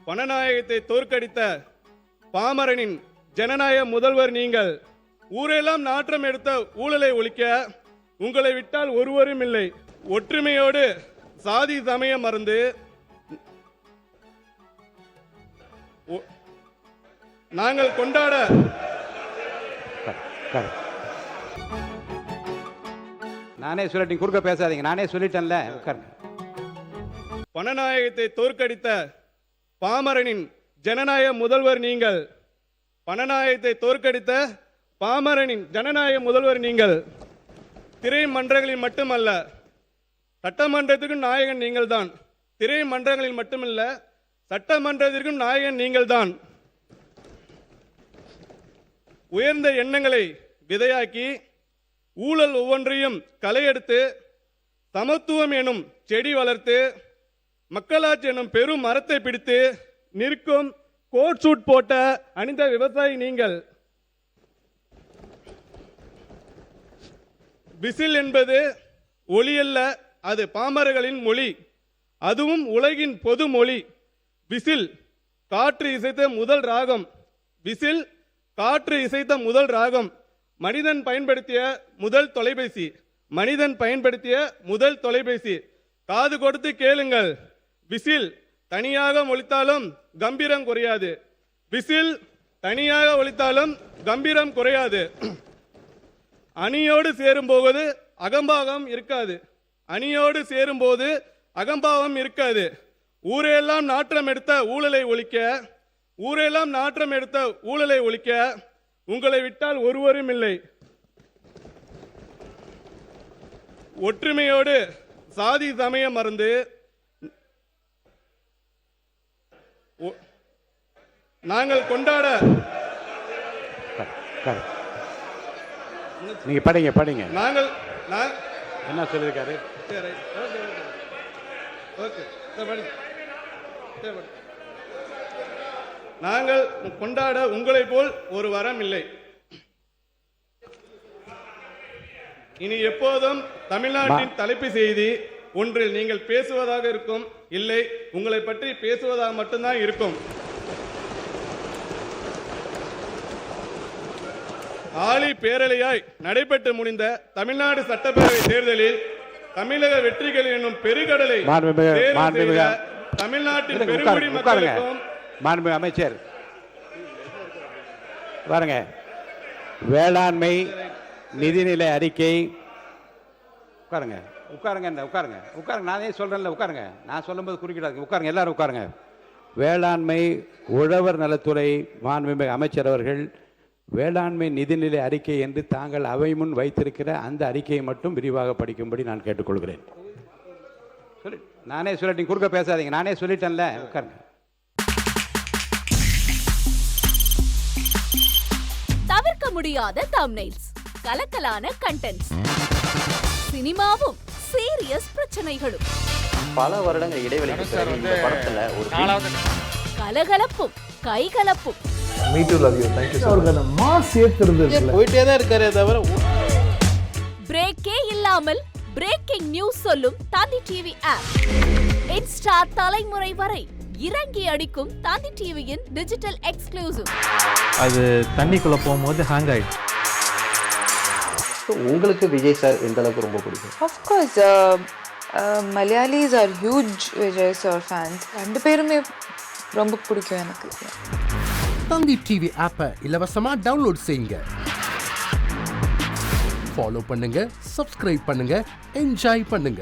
பணநாயகத்தை தோற்கடித்த பாமரனின் ஜனநாயக முதல்வர் நீங்கள். ஊரெல்லாம் நாற்றம் எடுத்த ஊழலை ஒழிக்க உங்களை விட்டால் ஒருவரும் இல்லை. ஒற்றுமையோடு சாதி சமயம் மறந்து நாங்கள் கொண்டாட நானே சொல்லிட்டேன், குறுக்க பேசாதீங்க. நானே சொல்லிட்டேன்ல. பணநாயகத்தை தோற்கடித்த பாமரனின் ஜனநாயக முதல்வர் நீங்கள். பணநாயகத்தை தோற்கடித்த பாமரனின் ஜனநாயக முதல்வர் நீங்கள். திரைமன்றங்களில் மட்டுமல்ல, சட்டமன்றத்திற்கும் நாயகன் நீங்கள் தான். திரைமன்றங்களில் மட்டுமல்ல, சட்டமன்றத்திற்கும் நாயகன் நீங்கள் தான். உயர்ந்த எண்ணங்களை விதையாக்கி ஊழல் ஒவ்வொன்றையும் களையெடுத்து சமத்துவம் எனும் செடி வளர்த்து மக்களாட்சி எனும் பெரும் மரத்தை பிடித்து நிற்கும் கோட் சூட் போட்ட அணிந்த விவசாயி நீங்கள். விசில் என்பது ஒளி அல்ல, அது பாமரர்களின் மொழி. அதுவும் உலகின் பொது மொழி. விசில் காற்று இசைத்த முதல் ராகம். விசில் காற்று இசைத்த முதல் ராகம். மனிதன் பயன்படுத்திய முதல் தொலைபேசி. மனிதன் பயன்படுத்திய முதல் தொலைபேசி. காது கொடுத்து கேளுங்கள். விசில் தனியாக ஒலித்தாலும் கம்பீரம் குறையாது. விசில் தனியாக ஒலித்தாலும் கம்பீரம் குறையாது. அணியோடு சேரும்போது அகம்பாகம் இருக்காது. அணியோடு சேரும்போது அகம்பாவம் இருக்காது. ஊரெல்லாம் நாற்றம் எடுத்த ஊழலை ஒழிக்க, ஊரெல்லாம் நாற்றம் எடுத்த ஊழலை ஒழிக்க உங்களை விட்டால் ஒருவரும் இல்லை. ஒற்றுமையோடு சாதி சமயம் மறந்து நாங்கள் கொண்டாட நீங்க படிங்க படிங்க. நாங்கள் என்ன சொல்லியிருக்காரு? நாங்கள் கொண்டாட உங்களை போல் ஒரு வரம் இல்லை. இனி எப்போதும் தமிழ்நாட்டின் தலைப்பு செய்தி ஒன்றில் நீங்கள் பேசுவதாக இருக்கும். இல்லை, உங்களை பற்றி பேசுவதாக மட்டும்தான் இருக்கும். ஆளி பேரலையாய் நடைபெற்று முடிந்த தமிழ்நாடு சட்டப்பேரவை தேர்தலில் தமிழக வெற்றிகள் என்னும் பெருங்கடலை தமிழ்நாட்டின் பெருங்குடி மக்களுக்கும். மாண்பு அமைச்சர் பாருங்க, வேளாண்மை நிதிநிலை அறிக்கை. உட்காருங்க உட்காருங்க உட்காருங்க உட்காருங்க. நானே சொல்றேன்ல, உட்காருங்க. நான் சொல்லும்போது குறுக்கிடாது. உட்காருங்க, எல்லாரும் உட்காருங்க. வேளாண்மை உழவர் நலத்துறை மாண்புமிகு அமைச்சர் அவர்கள் வேளாண்மை நிதிநிலை அறிக்கை என்று தாங்கள் அவை முன் வைத்திருக்கிற அந்த அறிக்கையை மட்டும் விரிவாக படிக்கும்படி நான் கேட்டுக்கொள்கிறேன். சொல்லி நானே சொல்லிட்டேன், குறுக்க பேசாதீங்க. நானே சொல்லிட்டேன்ல. உட்காருங்க. தவிர்க்க முடியாத தம்ப்நெயில்ஸ், கலக்கலான கண்டென்ட்ஸ், சினிமாவும் சீரியஸ் பிரச்சனைகளும், பல வருடங்கள் இடைவெளிக்கு பிறகு இந்த படத்துல ஒரு கலகலப்பும் கைகலப்பும். Me too, love you. Thank you so much. Mass ஏத்துறது போயிட்டே தான் இருக்காரே தவிர பிரேக்கே இல்லாமல் பிரேக்கிங் நியூஸ் சொல்லும் தந்தி டிவி ஆப். இன்ஸ்டா தலைமுறை வரை இறங்கி அடிக்கும் தந்தி டிவியின் டிஜிட்டல் எக்ஸ்க்ளூசிவ். அது தண்ணிக்குள்ள போகும்போது ஹேங் ஆயிடுச்சு. உங்களுக்கு விஜய் சார் எந்த அளவுக்கு ரொம்ப பிடிக்கும்? Of course, Malayalis are huge Vijay sir fans. ரெண்டு பேருமே ரொம்ப பிடிக்கும் எனக்கு. தந்தி டிவி ஆப்பை இலவசமா டவுன்லோட் செய்யுங்க. ஃபாலோ பண்ணுங்க, சப்ஸ்கிரைப் பண்ணுங்க, என்ஜாய் பண்ணுங்க.